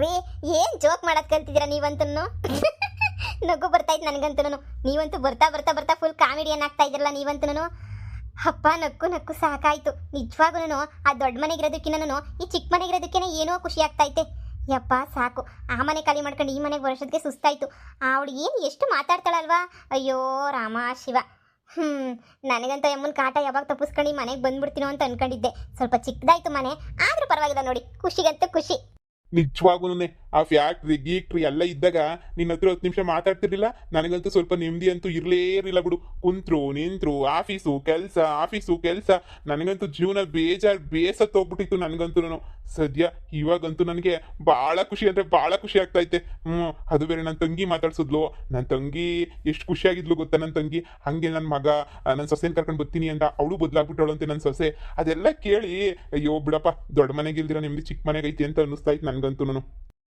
ರೀ ಏನ್ ಜೋಕ್ ಮಾಡಕ್ ಕಲ್ತಿದ್ದೀರಾ ನೀವಂತೂ ನಗು ಬರ್ತಾಯ್ತು ನನಗಂತೂ. ನೀವಂತೂ ಬರ್ತಾ ಬರ್ತಾ ಬರ್ತಾ ಫುಲ್ ಕಾಮಿಡಿಯನ್ ಆಗ್ತಾ ಇದ್ರಲ್ಲ ನೀವಂತೂ. ಅಪ್ಪ ನಕ್ಕು ನಕ್ಕು ಸಾಕಾಯ್ತು ನಿಜವಾಗೂ. ಆ ದೊಡ್ಡ ಮನೆಗಿರೋದಕ್ಕಿನ್ನೂ ಈ ಚಿಕ್ಕ ಮನೆಗಿರೋದಕ್ಕೇನೆ ಏನೋ ಖುಷಿ ಆಗ್ತೈತೆ. ಯಪ್ಪ ಸಾಕು, ಆ ಮನೆ ಖಾಲಿ ಮಾಡ್ಕೊಂಡು ಈ ಮನೆಗೆ ವರ್ಷದಕ್ಕೆ ಸುಸ್ತಾಯ್ತು. ಅವಳು ಏನು ಎಷ್ಟು ಮಾತಾಡ್ತಾಳಲ್ವಾ, ಅಯ್ಯೋ ರಾಮ ಶಿವ. ನನಗಂತ ಯಮ್ಮನ ಕಾಟ ಯಾವಾಗ ತಪ್ಪಿಸ್ಕೊಂಡು ಈ ಮನೆಗೆ ಬಂದ್ಬಿಡ್ತೀನೋ ಅಂತ ಅನ್ಕೊಂಡಿದ್ದೆ. ಸ್ವಲ್ಪ ಚಿಕ್ಕದಾಯ್ತು ಮನೆ, ಆದ್ರೂ ಪರವಾಗಿಲ್ಲ ನೋಡಿ, ಖುಷಿಗಂತೂ ಖುಷಿ. ನಿಜವಾಗೂನೆ ಆ ಫ್ಯಾಕ್ಟ್ರಿ ಗೀಕ್ಟ್ರಿ ಎಲ್ಲ ಇದ್ದಾಗ ನಿನ್ನ ಹತ್ರ 10 ನಿಮಿಷ ಮಾತಾಡ್ತಿರ್ಲಿಲ್ಲ. ನನಗಂತೂ ಸ್ವಲ್ಪ ನೆಮ್ಮದಿ ಅಂತೂ ಇರಲೇ ಇರಲಿಲ್ಲ ಬಿಡು. ಕುಂತ್ರು ನಿಂತ್ರು ಆಫೀಸು ಕೆಲಸ ನನಗಂತೂ ಜೀವನ ಬೇಸತ್ತು ಹೋಗ್ಬಿಟ್ಟಿತ್ತು ನನಗಂತೂ. ಸದ್ಯ ಇವಾಗಂತೂ ನನಗೆ ಭಾಳ ಖುಷಿ ಅಂದರೆ ಭಾಳ ಖುಷಿ ಆಗ್ತೈತೆ. ಅದು ಬೇರೆ ನನ್ನ ತಂಗಿ ಮಾತಾಡ್ಸಿದ್ಲು. ನನ್ನ ತಂಗಿ ಎಷ್ಟು ಖುಷಿಯಾಗಿದ್ಲು ಗೊತ್ತಾ ನನ್ನ ತಂಗಿ. ಹಾಗೆ ನನ್ನ ಮಗ ನನ್ನ ಸೊಸೆನ ಕರ್ಕೊಂಡು ಬರ್ತೀನಿ ಅಂತ ಅವಳು ಬದಲಾಗ್ಬಿಟ್ಟವಳಂತೆ ನನ್ನ ಸೊಸೆ. ಅದೆಲ್ಲ ಕೇಳಿ ಅಯ್ಯೋ ಬಿಡಪ್ಪ, ದೊಡ್ಡ ಮನೆಗೆ ಇಲ್ದಿರ ನಿಮ್ದು ಚಿಕ್ಕ ಮನೆಗೆ ಐತಿ ಅಂತ ಅನ್ನಿಸ್ತಾ ಇತ್ತು ನನಗಂತೂ.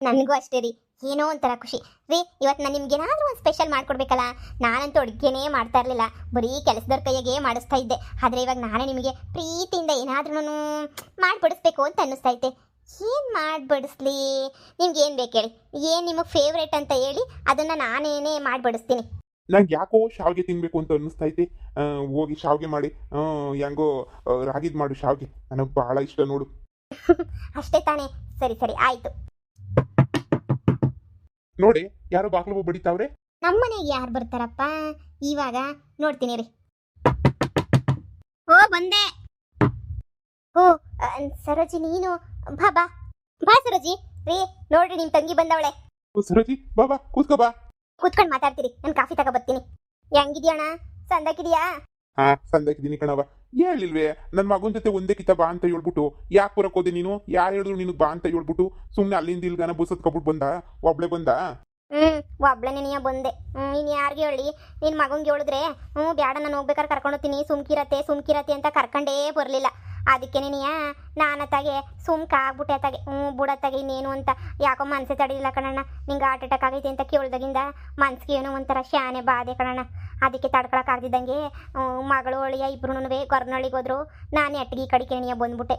ನನಗೂ ಅಷ್ಟೇ ರೀ, ಏನೋ ಒಂಥರ ಖುಷಿ ರೀ. ಇವತ್ತು ನಾನು ನಿಮ್ಗೆ ಏನಾದರೂ ಒಂದು ಸ್ಪೆಷಲ್ ಮಾಡ್ಕೊಡ್ಬೇಕಲ್ಲ. ನಾನಂತೂ ಅಡುಗೆನೇ ಮಾಡ್ತಾ ಇರಲಿಲ್ಲ, ಬರೀ ಕೆಲಸದವ್ರ ಕೈಯಾಗೆ ಮಾಡಿಸ್ತಾ ಇದ್ದೆ. ಆದರೆ ಇವಾಗ ನಾನೇ ನಿಮಗೆ ಪ್ರೀತಿಯಿಂದ ಏನಾದ್ರೂ ಮಾಡಿಬಿಡಿಸ್ಬೇಕು ಅಂತ ಅನ್ನಿಸ್ತೈತೆ. ಏನು ಮಾಡಿಬಿಡಿಸ್ಲಿ, ನಿಮ್ಗೆ ಏನು ಬೇಕು ಹೇಳಿ, ಏನು ನಿಮಗೆ ಫೇವ್ರೇಟ್ ಅಂತ ಹೇಳಿ, ಅದನ್ನು ನಾನೇನೇ ಮಾಡಿಬಿಡಿಸ್ತೀನಿ. ನಂಗೆ ಯಾಕೋ ಶಾವಿಗೆ ತಿನ್ಬೇಕು ಅಂತ ಅನ್ನಿಸ್ತೈತೆ. ಹೋಗಿ ಶಾವಿಗೆ ಮಾಡಿ, ಹೆಂಗೋ ರಾಗಿದ್ ಮಾಡು ಶಾವಿಗೆ, ನನಗೆ ಭಾಳ ಇಷ್ಟ ನೋಡು. ಅಷ್ಟೇ ತಾನೇ, ಸರಿ ಸರಿ ಆಯಿತು. ನೋಡಿ ಯಾರೋ ಬಾಗ್ಲು ಬಡಿತಾವ್ರೆ. ನಮ್ಮನೆಗೆ ಯಾರು ಬರ್ತಾರಪ್ಪ ಇವಾಗ, ನೋಡ್ತೀನಿ ರೀ. ಓ ಬಂದೆ. ಓ ಸರೋಜಿ ನೀನು, ಬಾ ಬಾ ಬಾ ಸರೋಜಿ. ರೀ ನೋಡ್ರಿ ನಿಮ್ಮ ತಂಗಿ ಬಂದವಳೆ. ಸರೋಜಿ ಬಾ ಕೂತ್ಕೋ ಬಾ. ಕೂತ್ಕೊಂಡು ಮಾತಾಡ್ತೀರಿ, ನಾನು ಕಾಫಿ ತಗೋ ಬರ್ತೀನಿ. ಹೆಂಗಿದ್ಯಾಣ, ಸಂದಾಕಿದ್ಯಾ? ಹಾ ಸಂದಾಕಿದ್ದೀನಿ ಕಣವ. ಹೇಳಿಲ್ವೇ ನನ್ನ ಮಗನ ಜೊತೆ ಒಂದೇ ಕಿತ ಬಾ ಅಂತ ಹೇಳ್ಬಿಟ್ಟು ಯಾಕೆ ಬರಕ್ ಹೋದೆ ನೀನು? ಯಾರು ಹೇಳಿದ್ರು ನಿನಗೆ ಬಾ ಅಂತ ಹೇಳ್ಬಿಟ್ಟು? ಸುಮ್ಮನೆ ಅಲ್ಲಿಂದ ಇಲ್ಗಾನ ಬುಸತ್ ಕಬಿಟ್ಟು ಬಂದ, ಒಬ್ಳೆ ಬಂದ? ಒಬ್ಳನೇ ನೀ ಬಂದೆ. ನೀನು ಯಾರಿಗೆ ಹೇಳಿ, ನಿನ್ನ ಮಗಂಗೆ ಹೇಳಿದ್ರೆ ಬ್ಯಾಡ ನಾನು ಹೋಗ್ಬೇಕಾದ್ರೆ ಕರ್ಕೊಂಡೋಗ್ತೀನಿ, ಸುಮ್ಕಿರತ್ತೆ ಅಂತ ಕರ್ಕೊಂಡೇ ಬರಲಿಲ್ಲ. ಅದಕ್ಕೆ ನೀನಿಯ ನಾನತ್ತಾಗೆ ಸುಮ್ಕಾಗ್ಬಿಟ್ಟೆ ಅತ್ತಾಗೆ. ಬಿಡತ್ತಾಗೆ ಇನ್ನೇನು ಅಂತ ಯಾಕೋ ಮನಸ್ಸೇ ತಡಿಲಿಲ್ಲ ಕಣಣ್ಣ. ನಿಂಗೆ ಹಾರ್ಟ್ ಅಟ್ಯಾಕ್ ಆಗೈತೆ ಅಂತ ಕೇಳ್ದಾಗಿಂದ ಮನ್ಸಿಗೆ ಏನೋ ಒಂಥರ ಶಾನೆ ಬಾಧೆ ಕಣಣ್ಣ. ಅದಕ್ಕೆ ತಡ್ಕೊಳಕ್ಕಾಗ್ದಿದ್ದಂಗೆ ಮಗಳು ಅಳಿಯ ಇಬ್ರು ಕೊರ್ನಳ್ಳಿಗೆ ಹೋದ್ರು. ನಾನು ಎಟ್ಟಿಗೆ ಈ ಕಡೆಗೆ ನೀಯ ಬಂದ್ಬಿಟ್ಟೆ.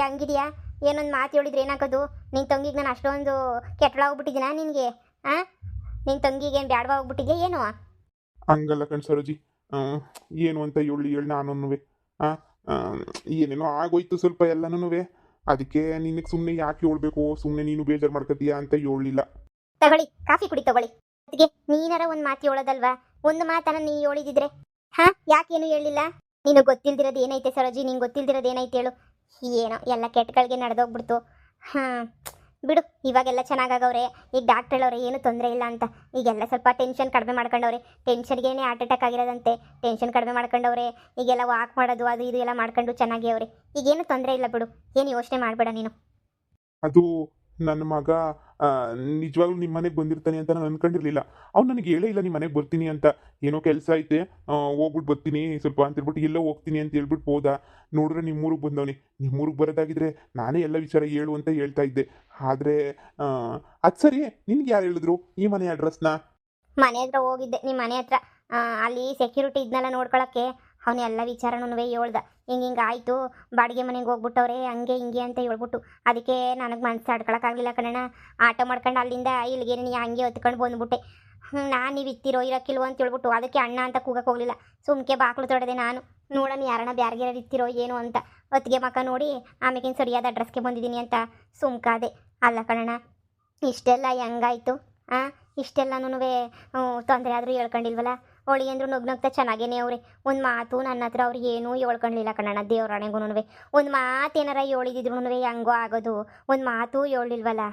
ಹೆಂಗಿದ್ಯಾ? ಏನೊಂದು ಮಾತು ಹೇಳಿದ್ರೆ ಏನಾಗೋದು? ನಿನ್ನ ತಂಗಿಗೆ ನಾನು ಅಷ್ಟೊಂದು ಕೆಟ್ಟಳಾಗ್ಬಿಟ್ಟಿದ್ದೀನಾ ನಿನಗೆ? ನಿನ್ನ ತಂಗಿಗೆ ಏನು ಬ್ಯಾಡವಾ ಹೋಗ್ಬಿಟ್ಟಿದ್ಯಾ ಏನು? ಹಂಗಲ್ಲ ಕಣ್ ಸರೋಜಿ, ಏನು ಅಂತ ಹೇಳಿ ನಾನು ಏನೇನೋ ಆಗೋಯ್ತು ಸ್ವಲ್ಪ ಎಲ್ಲನೂ. ಅದಕ್ಕೆ ನಿನಗೆ ಸುಮ್ಮನೆ ಯಾಕೆ ಹೇಳ್ಬೇಕು, ಸುಮ್ಮನೆ ನೀನು ಬೇಜಾರು ಮಾಡ್ಕೊತೀಯಾ ಅಂತ ಹೇಳಲಿಲ್ಲ. ತಗೊಳ್ಳಿ ಕಾಫಿ ಕುಡಿ ತಗೊಳ್ಳಿ. ಅದಕ್ಕೆ ನೀನಾರ ಒಂದು ಮಾತು ಹೇಳೋದಲ್ವಾ? ಒಂದು ಮಾತನ್ನ ನೀ ಹೇಳಿದಿದ್ರೆ ಯಾಕೇನು ಹೇಳಿಲ್ಲ? ನೀನು ಗೊತ್ತಿಲ್ದಿರೋದು ಏನೈತೆ ಸರೋಜಿ, ನಿಂಗೆ ಗೊತ್ತಿಲ್ದಿರೋದು ಏನೈತೆ ಹೇಳು? ಏನೋ ಎಲ್ಲ ಕೆಟ್ಟಗಳಿಗೆ ನಡೆದೋಗ್ಬಿಡ್ತು. ಬಿಡು, ಇವಾಗೆಲ್ಲ ಚೆನ್ನಾಗವ್ರೆ. ಈಗ ಡಾಕ್ಟರ್ ಹೇಳೋರೆ ಏನು ತೊಂದರೆ ಇಲ್ಲ ಅಂತ. ಈಗೆಲ್ಲ ಸ್ವಲ್ಪ ಟೆನ್ಷನ್ ಕಡಿಮೆ ಮಾಡ್ಕೊಂಡವ್ರೆ. ಟೆನ್ಷನ್ಗೇನೆ ಹಾರ್ಟ್ ಅಟ್ಯಾಕ್ ಆಗಿರೋದಂತೆ. ಟೆನ್ಷನ್ ಕಡಿಮೆ ಮಾಡ್ಕೊಂಡವ್ರೆ. ಈಗೆಲ್ಲ ವಾಕ್ ಮಾಡೋದು ಅದು ಇದು ಎಲ್ಲ ಮಾಡ್ಕೊಂಡು ಚೆನ್ನಾಗಿ ಅವ್ರೆ. ಈಗೇನು ತೊಂದರೆ ಇಲ್ಲ ಬಿಡು, ಏನು ಯೋಚನೆ ಮಾಡಬೇಡ ನೀನು. ಅದು ನನ್ನ ಮಗ ನಿಜವಾಗ್ಲೂ ನಿಮ್ಮ ಮನೆಗೆ ಬಂದಿರ್ತಾನೆ ಅಂತ ನಾನು ಅನ್ಕೊಂಡಿರ್ಲಿಲ್ಲ. ಅವ್ನು ನನಗೆ ಹೇಳೇ ಇಲ್ಲ ನಿಮ್ಮ ಮನೆಗೆ ಬರ್ತೀನಿ ಅಂತ. ಏನೋ ಕೆಲಸ ಐತೆ ಹೋಗ್ಬಿಟ್ಟು ಬರ್ತೀನಿ ಸ್ವಲ್ಪ ಅಂತ ಹೇಳ್ಬಿಟ್ಟು ಎಲ್ಲೋ ಹೋಗ್ತೀನಿ ಅಂತ ಹೇಳ್ಬಿಟ್ಟು ಹೋದ. ನೋಡ್ರೆ ನಿಮ್ಮೂರಿಗೆ ಬಂದವನಿ. ನಿಮ್ಮೂರಿಗೆ ಬರೋದಾಗಿದ್ರೆ ನಾನೇ ಎಲ್ಲ ವಿಚಾರ ಹೇಳು ಅಂತ ಹೇಳ್ತಾ ಇದ್ದೆ. ಆದರೆ ಅದು ಸರಿ, ನಿನ್ಗೆ ಯಾರು ಹೇಳಿದ್ರು ಈ ಮನೆ ಅಡ್ರೆಸ್ನ? ಮನೆ ಹತ್ರ ಹೋಗಿದ್ದೆ, ನಿಮ್ಮ ಮನೆ ಹತ್ರ. ಅಲ್ಲಿ ಸೆಕ್ಯೂರಿಟಿ ಇದನ್ನೆಲ್ಲ ನೋಡ್ಕೊಳಕ್ಕೆ ಅವನು ಎಲ್ಲ ವಿಚಾರನೂ ಹೇಳ್ದ. ಹಿಂಗೆ ಆಯಿತು, ಬಾಡಿಗೆ ಮನೆಗೆ ಹೋಗ್ಬಿಟ್ಟವ್ರೆ ಹಂಗೆ ಹಿಂಗೆ ಅಂತ ಹೇಳ್ಬಿಟ್ಟು. ಅದಕ್ಕೆ ನನಗೆ ಮನಸ್ಸು ತಡ್ಕೊಳಕ್ಕಾಗಲಿಲ್ಲ ಕಣಣ್ಣ. ಆಟೋ ಮಾಡ್ಕೊಂಡು ಅಲ್ಲಿಂದ ಇಲ್ಲಿಗೆ ನೀ ಹಂಗೆ ಹೊತ್ಕೊಂಡು ಬಂದ್ಬಿಟ್ಟೆ. ನಾನು ನೀವು ಇತ್ತಿರೋ ಇರೋಕ್ಕಿಲ್ವೋ ಅಂತ ಹೇಳ್ಬಿಟ್ಟು ಅದಕ್ಕೆ ಅಣ್ಣ ಅಂತ ಕೂಗಕ್ಕೆ ಹೋಗಲಿಲ್ಲ. ಸುಮ್ಕೆ ಬಾಕ್ಲು ತೊಡೆದೆ ನಾನು. ನೋಡೋಣ ಯಾರನ್ನ ಬ್ಯಾರ್ಗೆರ ಇತ್ತಿರೋ ಏನು ಅಂತ. ಹೊತ್ತಿಗೆ ಮಕ್ಕ ನೋಡಿ ಆಮೇಕಿನ ಸರಿಯಾದ ಅಡ್ರೆಸ್ಗೆ ಬಂದಿದ್ದೀನಿ ಅಂತ ಸುಮ್ಕಾದೆ. ಅಲ್ಲ ಕಣಣ್ಣ, ಇಷ್ಟೆಲ್ಲ ಹೆಂಗಾಯ್ತು? ಇಷ್ಟೆಲ್ಲನೂ ತೊಂದರೆ ಆದರೂ ಹೇಳ್ಕೊಂಡಿಲ್ವಲ್ಲ? ಅವಳಿ ಅಂದ್ರು ನಗ್ನಗ್ತಾ ಚೆನ್ನಾಗೇನೆ ಅವ್ರೆ. ಒಂದು ಮಾತು ನನ್ನ ಹತ್ರ ಅವ್ರು ಏನೂ ಹೇಳ್ಕೊಳ್ಳಿಲ್ಲ ಕಣಣ್ಣ. ದೇವ್ರಾಣೆಗೂ ಒಂದು ಮಾತು ಏನಾರ ಹೇಳಿದ್ರು ಹೆಂಗೋ ಆಗೋದು. ಒಂದು ಮಾತು ಹೇಳಿಲ್ವಲ್ಲ.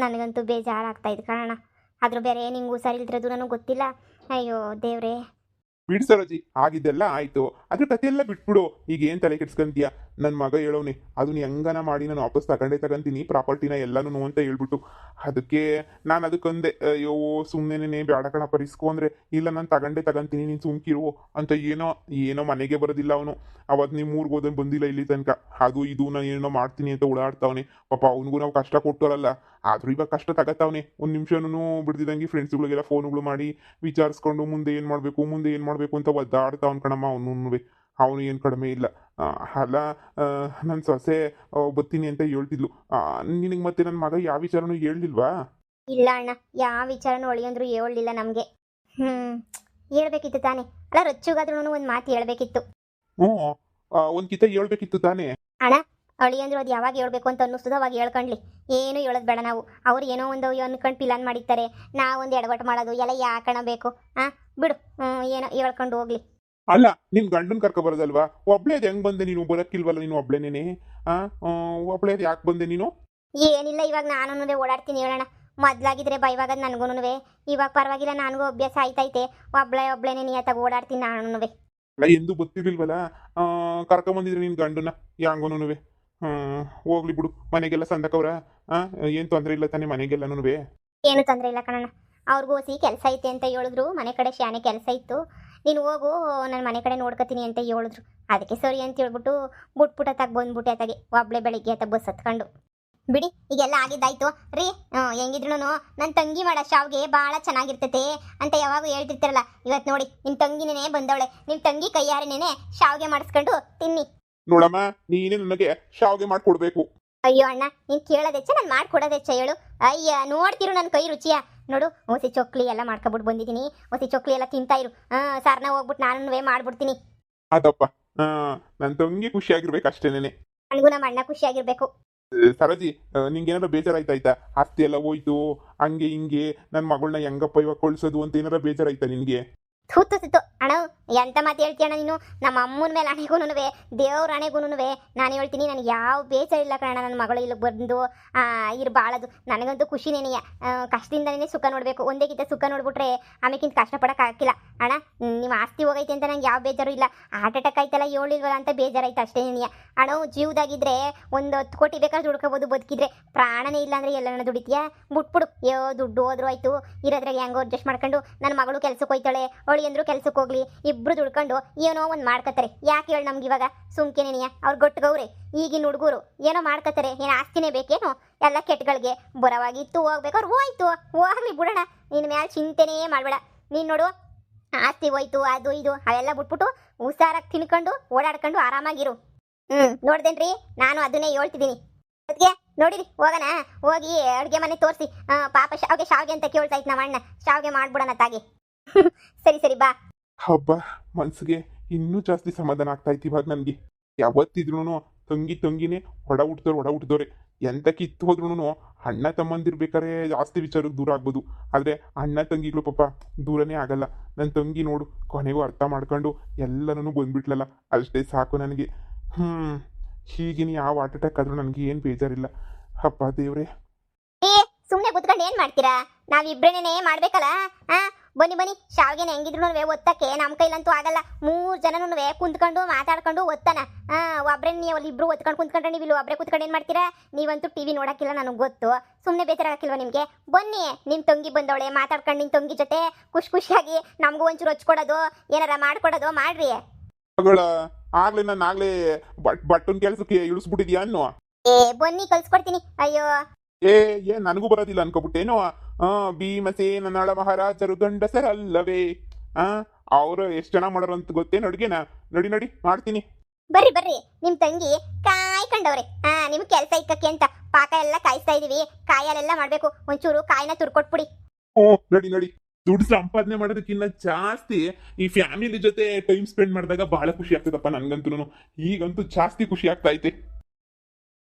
ನನಗಂತೂ ಬೇಜಾರಾಗ್ತಾಯಿದ್ದು ಕಣಣ್ಣ. ಆದರೂ ಬೇರೆ ನಿಂಗೆ ಹುಷಾರಿಲ್ದಿರೋದು ನನಗೆ ಗೊತ್ತಿಲ್ಲ. ಅಯ್ಯೋ ದೇವ್ರೇ. ಬಿಡು ಸರೋಜಿ, ಆಗಿದ್ದೆಲ್ಲ ಆಯಿತು. ಅದ್ರ ಕಥೆಯೆಲ್ಲ ಬಿಟ್ಬಿಡು. ಈಗ ಏನು ತಲೆ ಕೆಡ್ಸ್ಕೊಂತೀಯ? ನನ್ನ ಮಗ ಹೇಳೋನೆ ಅದನ್ನ ಹೆಂಗನ ಮಾಡಿ ನಾನು ವಾಪಸ್ ತಗೊಂತೀನಿ ಪ್ರಾಪರ್ಟಿನ ಎಲ್ಲನೂ ಅಂತ ಹೇಳ್ಬಿಟ್ಟು. ಅದಕ್ಕೆ ನಾನು ಅದಕ್ಕಂದೆ, ಅಯ್ಯೋ ಸುಮ್ಮನೆ ಬೇಡ ಕಣಪ್ಪ ರಿಸ್ಕು ಅಂದರೆ. ಇಲ್ಲ ನಾನು ತಗೊಂತೀನಿ ನೀನು ಸುಮ್ಕಿರು ಅಂತ. ಏನೋ ಮನೆಗೆ ಬರೋದಿಲ್ಲ ಅವನು. ಅವತ್ತು ನೀವು ಊರಿಗೆ ಹೋದನ್ನು ಬಂದಿಲ್ಲ ಇಲ್ಲಿ ತನಕ. ಅದು ಇದು ನಾನು ಏನೋ ಮಾಡ್ತೀನಿ ಅಂತ ಓಡಾಡ್ತಾವನೆ. ಪಾಪ ಅವನಿಗೂ ನಾವು ಕಷ್ಟ ಕೊಟ್ಟೋರಲ್ಲ. ಆದರೂ ಇವಾಗ ಕಷ್ಟ ತಗತ್ತವನೆ. ಒಂದು ನಿಮಿಷನೂ ಬಿಡ್ದಿದ್ದಂಗೆ ಫ್ರೆಂಡ್ಸ್ಗಳಿಗೆಲ್ಲ ಫೋನ್ಗಳು ಮಾಡಿ ವಿಚಾರಿಸ್ಕೊಂಡು ಮುಂದೆ ಏನು ಮಾಡಬೇಕು ಅಂತ ಒದ್ದಾಡ್ತಾವನ್ ಕಣಮ್ಮ ಅವನು. ಅವನು ಏನು ಕಡಿಮೆ ಇಲ್ಲ. ಅಲ್ಲ, ನನ್ನ ಸೊಸೆ ಬರ್ತೀನಿ ಅಂತ ಹೇಳ್ತಿದ್ಲು. ನಿನಗೆ ಮತ್ತೆ ನನ್ನ ಮಗ ಯಾವ ವಿಚಾರನೂ ಹೇಳ್ಲಿಲ್ವಾ? ಇಲ್ಲ ಅಣ್ಣ, ಯಾವ ವಿಚಾರನೂ ಒಳಿಯಂದ್ರು ಹೇಳಲಿಲ್ಲ ನಮಗೆ. ಹೇಳ್ಬೇಕಿತ್ತು ತಾನೇ. ಅಲ್ಲ, ರೊಚ್ಚುಗಾದ್ರೂ ಒಂದು ಮಾತು ಹೇಳ್ಬೇಕಿತ್ತು. ಹ್ಞೂ, ಒಂದು ಕಿತ ಹೇಳ್ಬೇಕಿತ್ತು ತಾನೇ. ಅಣ್ಣ, ಅಳಿಯಂದ್ರು ಅದು ಯಾವಾಗ ಹೇಳ್ಬೇಕು ಅಂತ ಅನ್ನಿಸ್ತದೋ ಅವಾಗ ಹೇಳ್ಕೊಂಡ್ಲಿ. ಏನು ಹೇಳೋದು ಬೇಡ ನಾವು. ಅವ್ರು ಏನೋ ಒಂದು ಅನ್ಕೊಂಡು ಪ್ಲಾನ್ ಮಾಡಿರ್ತಾರೆ, ನಾವೊಂದು ಎಡವಟ್ಟು ಮಾಡೋದು ಎಲ್ಲ ಯಾಕಣ ಬೇಕು? ಬಿಡು, ಏನೋ ಹೇಳ್ಕೊಂಡು ಹೋಗ್ಲಿ. ಅಲ್ಲ, ನಿನ್ ಗಂಡನ್ ಕರ್ಕೊ ಬರೋದಲ್ವಾ? ಒಬ್ಳೇದ್ ಹೆಂಗ್ ಬಂದೆ ನೀನು? ಬರಕ್ಕಿಲ್ವಲ್ಲ ನೀನು ಒಬ್ಳೇನೇನೆ? ಒಬ್ಳೇದ್ ಯಾಕೆ ಬಂದೆ ನೀನು? ಏನಿಲ್ಲ, ಇವಾಗ ನಾನು ಓಡಾಡ್ತೀನಿ ಹೇಳೋಣ. ಮೊದ್ಲಾಗಿದ್ರೆ ಭಯವಾಗದ್ ನನಗೂನುವೆ. ಇವಾಗ ಪರವಾಗಿಲ್ಲ, ನನಗೂ ಅಭ್ಯಾಸ ಆಯ್ತೈತೆ. ಒಬ್ಳೇನೆ ನಿಯತ್ತಾಗಿ ಓಡಾಡ್ತೀನಿ ನಾನುನುವೆ. ಅಲ್ಲ, ಎಂದು ಗೊತ್ತಿರ್ಲಿಲ್ವಲ್ಲ. ಕರ್ಕೊಂಬಂದಿದ್ರೆ ನಿನ್ ಗಂಡನ ಯಾಂಗೋನುವೆ. ಹೋಗ್ಲಿ ಬಿಡು. ಮನೆಗೆಲ್ಲ ಸಂದಕವ್ರ? ಏನ್ ತೊಂದ್ರೆ ಇಲ್ಲ ತಾನೆ ಮನೆಗೆಲ್ಲನುವೆ? ಏನು ತೊಂದರೆ ಇಲ್ಲ ಕಣಣ್ಣ. ಅವ್ರಿಗೂ ಸಿ ಕೆಲಸ ಐತೆ ಅಂತ ಹೇಳಿದ್ರು. ಮನೆ ಕಡೆ ಶಾನೆ ಕೆಲಸ ಇತ್ತು. ನೀನು ಹೋಗು, ನನ್ನ ಮನೆ ಕಡೆ ನೋಡ್ಕೊತೀನಿ ಅಂತ ಹೇಳಿದ್ರು. ಅದಕ್ಕೆ ಸರಿ ಅಂತ ಹೇಳ್ಬಿಟ್ಟು ಬಿಟ್ಬಿಟ್ಟತ್ತಾಗ ಬಂದ್ಬಿಟ್ಟೆ. ಅತ್ತಾಗೆ ಒಬ್ಳೆ ಬೆಳಿಗ್ಗೆ ಅತ್ತ ಬಸ್ ಹತ್ಕೊಂಡು. ಬಿಡಿ, ಈಗೆಲ್ಲ ಆಗಿದ್ದಾಯ್ತು ರೀ. ಹೆಂಗಿದ್ರು ನನ್ನ ತಂಗಿ ಮಾಡೋ ಶಾವ್ಗೆ ಭಾಳ ಚೆನ್ನಾಗಿರ್ತೈತೆ ಅಂತ ಯಾವಾಗ ಹೇಳ್ತಿರ್ತಾರಲ್ಲ. ಇವತ್ತು ನೋಡಿ, ನಿಮ್ಮ ತಂಗಿನೇ ಬಂದವಳೆ. ನಿಮ್ಮ ತಂಗಿ ಕೈಯಾರೇನೆ ಶಾವ್ಗೆ ಮಾಡಿಸ್ಕೊಂಡು ತಿನ್ನಿ. ನೋಡಮ್ಮ, ನೀನೇ ನನಗೆ ಶಾವ್ಗೆ ಮಾಡ್ಕೊಡ್ಬೇಕು. ಅಯ್ಯೋ ಅಣ್ಣ, ನೀನು ಕೇಳೋದೆಚ್ಚ, ನಾನು ಮಾಡ್ಕೊಡೋದೆಚ್ಚ ಹೇಳು. ಅಯ್ಯ, ನೋಡ್ತಿರು ನನ್ನ ಕೈ ರುಚಿಯ. ನೋಡು, ಹೊಸಿ ಚೊಕ್ಲಿ ಎಲ್ಲ ಮಾಡ್ಕೊಬಿಟ್ಟು ಬಂದಿದ್ದೀನಿ. ಹೊಸಿ ಚೊಕ್ಲಿ ಎಲ್ಲ ತಿಂತಾ ಇರು. ಸಾರ್ನ ಹೋಗ್ಬಿಟ್ಟು ನಾನು ಮಾಡ್ಬಿಡ್ತೀನಿ. ಅದಪ್ಪ, ನನ್ನ ತಂಗಿ ಖುಷಿಯಾಗಿರ್ಬೇಕು ಅಷ್ಟೇನೆ. ನನಗೂ ನಮ್ಮ ಅಣ್ಣ ಖುಷಿಯಾಗಿರ್ಬೇಕು. ಸರಜಿ, ನಿಂಗೇನಾರ ಬೇಜಾರಾಯ್ತಾಯ್ತಾ? ಆಸ್ತಿ ಎಲ್ಲ ಹೋಯ್ತು ಹಂಗೆ ಹಿಂಗೆ, ನನ್ನ ಮಗಳನ್ನ ಹೆಂಗಪ್ಪ ಇವಾಗ ಕಳ್ಸೋದು ಅಂತ ಏನಾರ ಬೇಜಾರಾಯ್ತಾ ನಿನಗೆ? ಥೂತು ಅಣ್ಣ, ಎಂತ ಮಾತು ಹೇಳ್ತೀಯಣ್ಣ ನೀನು? ನಮ್ಮ ಅಮ್ಮನ ಮೇಲೆ ಹಣೆಗೂನುವೆ, ದೇವ್ರ ಹಣೆಗೂನುವೆ ನಾನು ಹೇಳ್ತೀನಿ. ನನಗೆ ಯಾವ ಬೇಜಾರಿಲ್ಲ ಕಣ. ನನ್ನ ಮಗಳು ಇಲ್ಲಿಗೆ ಬಂದು ಇರಬಾಳದು ನನಗಂತೂ ಖುಷಿನೇನೆಯ. ಕಷ್ಟದಿಂದನೇ ಸುಖ ನೋಡಬೇಕು. ಒಂದೇ ಕಿತ್ತ ಸುಖ ನೋಡ್ಬಿಟ್ರೆ ಆಮೇಕಿಂತ ಕಷ್ಟಪಡೋಕ್ಕಾಗಿಲ್ಲ ಅಣ್ಣ. ನಿಮ್ಮ ಆಸ್ತಿ ಹೋಗೈತೆ ಅಂತ ನಂಗೆ ಯಾವ ಬೇಜಾರು ಇಲ್ಲ. ಹಾರ್ಟ್ ಅಟ್ಯಾಕ್ ಆಯ್ತಲ್ಲ, ಹೇಳಿಲ್ವಲ್ಲ ಅಂತ ಬೇಜಾರಾಯ್ತು ಅಷ್ಟೇನೇನೆಯ. ಅಣ್ಣ, ಜೀವದಾಗಿದ್ರೆ ಒಂದು 10 ಕೋಟಿ ಬೇಕಾದ್ರೆ ದುಡ್ಕೋಬೋದು. ಬದುಕಿದ್ರೆ ಪ್ರಾಣನೇ ಇಲ್ಲ ಅಂದರೆ ಎಲ್ಲನ ದುಡಿತೀಯಾ? ಬಿಟ್ಬಿಡು. ದುಡ್ಡು ಹೋದ್ರು ಆಯ್ತು, ಇರೋದ್ರಾಗ ಹೆಂಗೋ ಅಡ್ಜಸ್ಟ್ ಮಾಡ್ಕೊಂಡು. ನನ್ನ ಮಗಳು ಕೆಲ್ಸಕ್ಕೆ ಹೋಯ್ತಾಳೆ, ಅವಳಿ ಅಂದ್ರು ಕೆಲ್ಸಕ್ಕೆ ಹೋಗ್ಲಿ, ಇಬ್ರು ದುಡ್ಕೊಂಡು ಏನೋ ಒಂದು ಮಾಡ್ಕೋತಾರೆ. ಯಾಕೆ ಹೇಳಿ ನಮ್ಗೆ ಇವಾಗ ಸುಮ್ಕೆನೇನಿಯ? ಅವ್ರು ಗೊಟ್ಟಗವ್ರೆ. ಈಗಿನ ಹುಡುಗರು ಏನೋ ಮಾಡ್ಕೋತಾರೆ. ಏನು ಆಸ್ತಿನೇ ಬೇಕೇನು? ಎಲ್ಲ ಕೆಟ್ಟಗಳಿಗೆ ಬರವಾಗಿತ್ತು, ಹೋಗ್ಬೇಕು. ಅವ್ರು ಹೋಯ್ತು, ಹೋಗ್ಲಿ ಬಿಡೋಣ. ನಿನ್ನ ಮ್ಯಾಲೆ ಚಿಂತೆನೇ ಮಾಡಬೇಡ. ನೀನು ನೋಡು, ಆಸ್ತಿ ಹೋಯ್ತು, ಅದು ಇದು ಅವೆಲ್ಲ ಬಿಟ್ಬಿಟ್ಟು ಹುಷಾರಾಗಿ ತಿನ್ಕೊಂಡು ಓಡಾಡ್ಕೊಂಡು ಆರಾಮಾಗಿರು. ನೋಡ್ದೇನ್ರಿ, ನಾನು ಅದನ್ನೇ ಹೇಳ್ತಿದ್ದೀನಿ. ಅದಕ್ಕೆ ನೋಡಿರಿ, ಹೋಗೋಣ. ಹೋಗಿ ಅಡುಗೆ ಮನೆ ತೋರಿಸಿ. ಪಾಪ ಶಾವ್ಗೆ ಅಂತ ಕೇಳ್ತಾ ಇತ್ತು ನಮ್ಮ ಅಣ್ಣ. ಶಾವ್ಗೆ ಮಾಡ್ಬಿಡೋಣ ತಾಗಿ. ಸರಿ ಬಾ. ಹಬ್ಬ, ಮನ್ಸಿಗೆ ಇನ್ನೂ ಜಾಸ್ತಿ ಸಮಾಧಾನ ಆಗ್ತಾ ಇತ್ತು ಇವಾಗ ನನಗೆ. ಯಾವತ್ತಿದ್ರು ತಂಗಿನೇ ಹೊಡ ಹುಟ್ಟಿದವ್ರೆ. ಎಂತ ಕಿತ್ತು ಹೋದ್ರು ಅಣ್ಣ ತಮ್ಮಂದಿರ್ಬೇಕಾರೆ ಜಾಸ್ತಿ ವಿಚಾರಕ್ಕೆ ದೂರ ಆಗ್ಬೋದು. ಆದರೆ ಅಣ್ಣ ತಂಗಿಗಳು ಪಾಪ ದೂರನೇ ಆಗಲ್ಲ. ನನ್ನ ತಂಗಿ ನೋಡು, ಕೊನೆಗೂ ಅರ್ಥ ಮಾಡ್ಕೊಂಡು ಎಲ್ಲನೂ ಬಂದ್ಬಿಟ್ಲಲ್ಲ, ಅಷ್ಟೇ ಸಾಕು ನನಗೆ. ಹೀಗಿನ ಯಾವ ಹಾರ್ಟ್ ಅಟ್ಯಾಕ್ ಆದ್ರೂ ನನಗೆ ಏನು ಬೇಜಾರಿಲ್ಲ. ಅಪ್ಪ ದೇವ್ರೆ. ಸುಮ್ಮನೆ ಕುತ್ಕೊಂಡು ಏನು ಮಾಡ್ತೀರಾ? ನಾವಿಬ್ರೇನೇ ಮಾಡ್ಬೇಕಲ್ಲ. ಬನ್ನಿ, ಶಾವ್ಗೆನ ಹೆಂಗಿದ್ರು ಒತ್ತಕ್ಕೆ ನಮ್ಮ ಕೈಲಂತೂ ಆಗಲ್ಲ. 3 ಜನನೂ ಕುಂತ್ಕೊಂಡು ಮಾತಾಡ್ಕೊಂಡು ಒತ್ತಾನ. ಒಬ್ರೇ ನೀವು ಇಬ್ರು ಒತ್ಕೊಂಡು ಕುಂತ್ಕೊಂಡ್ರೆ ನೀವು ಇಲ್ಲಿ ಒಬ್ಬರೇ ಕುತ್ಕೊಂಡು ಏನು ಮಾಡ್ತೀರಾ? ನೀವಂತೂ ಟಿವಿ ನೋಡೋಕ್ಕಿಲ್ಲ, ನನಗೆ ಗೊತ್ತು. ಸುಮ್ಮನೆ ಬೇಜಾರಾಗಿಲ್ವ ನಿಮಗೆ? ಬನ್ನಿ, ನಿಮ್ಮ ತಂಗಿ ಬಂದವಳೆ, ಮಾತಾಡ್ಕೊಂಡು ನಿನ್ನ ತಂಗಿ ಜೊತೆ ಖುಷಿಯಾಗಿ ನಮಗೂ ಒಂಚೂರು ಹಚ್ಕೊಡೋದು, ಏನಾರ ಮಾಡ್ಕೊಡೋದು ಮಾಡ್ರಿ. ಆಗ್ಲೇ ನಾನು ಆಗ್ಲೇ ಬಟ್ಟನ್ ಕೆಲ್ಸಕ್ಕೆ ಇಳಿಸ್ಬಿಟ್ಟಿದ್ಯಾ ಅನ್ನೋ? ಬನ್ನಿ, ಕಲ್ಸ್ಕೊಡ್ತೀನಿ. ಅಯ್ಯೋ, ನನಗೂ ಬರೋದಿಲ್ಲ ಅನ್ಕೋಬಿಟ್ಟೇನೋ. ಭೀಮಸೇನ ನಳ ಮಹಾರಾಜರು ಗಂಡಸರಲ್ಲವೇ? ಅವ್ರು ಎಷ್ಟು ಜನ ಮಾಡೋರು ಅಂತ ಗೊತ್ತೇನು ಅಡುಗೆನ? ನಡಿ ಮಾಡ್ತೀನಿ. ಬರ್ರಿ, ನಿಮ್ ತಂಗಿ ಕಾಯ್ಕೊಂಡವ್ರೆ. ನಿಮ್ಗೆ ಕೆಲಸ ಇಕ್ಕಕ್ಕೆ ಅಂತ ಪಾಕ ಎಲ್ಲ ಕಾಯಿಸ್ತಾ ಇದೀವಿ. ಕಾಯಲ್ಲೆಲ್ಲ ಮಾಡ್ಬೇಕು. ಒಂಚೂರು ಕಾಯಿನ ತುರ್ಕೊಟ್ಬಿಡಿ. ನಡಿ. ದುಡ್ಡು ಸಂಪಾದನೆ ಮಾಡೋದಕ್ಕಿಂತ ಜಾಸ್ತಿ ಈ ಫ್ಯಾಮಿಲಿ ಜೊತೆ ಟೈಮ್ ಸ್ಪೆಂಡ್ ಮಾಡಿದಾಗ ಬಹಳ ಖುಷಿ ಆಗ್ತದಪ್ಪ ನನ್ಗಂತೂ. ಈಗಂತೂ ಜಾಸ್ತಿ ಖುಷಿ ಆಗ್ತಾ ಐತೆ.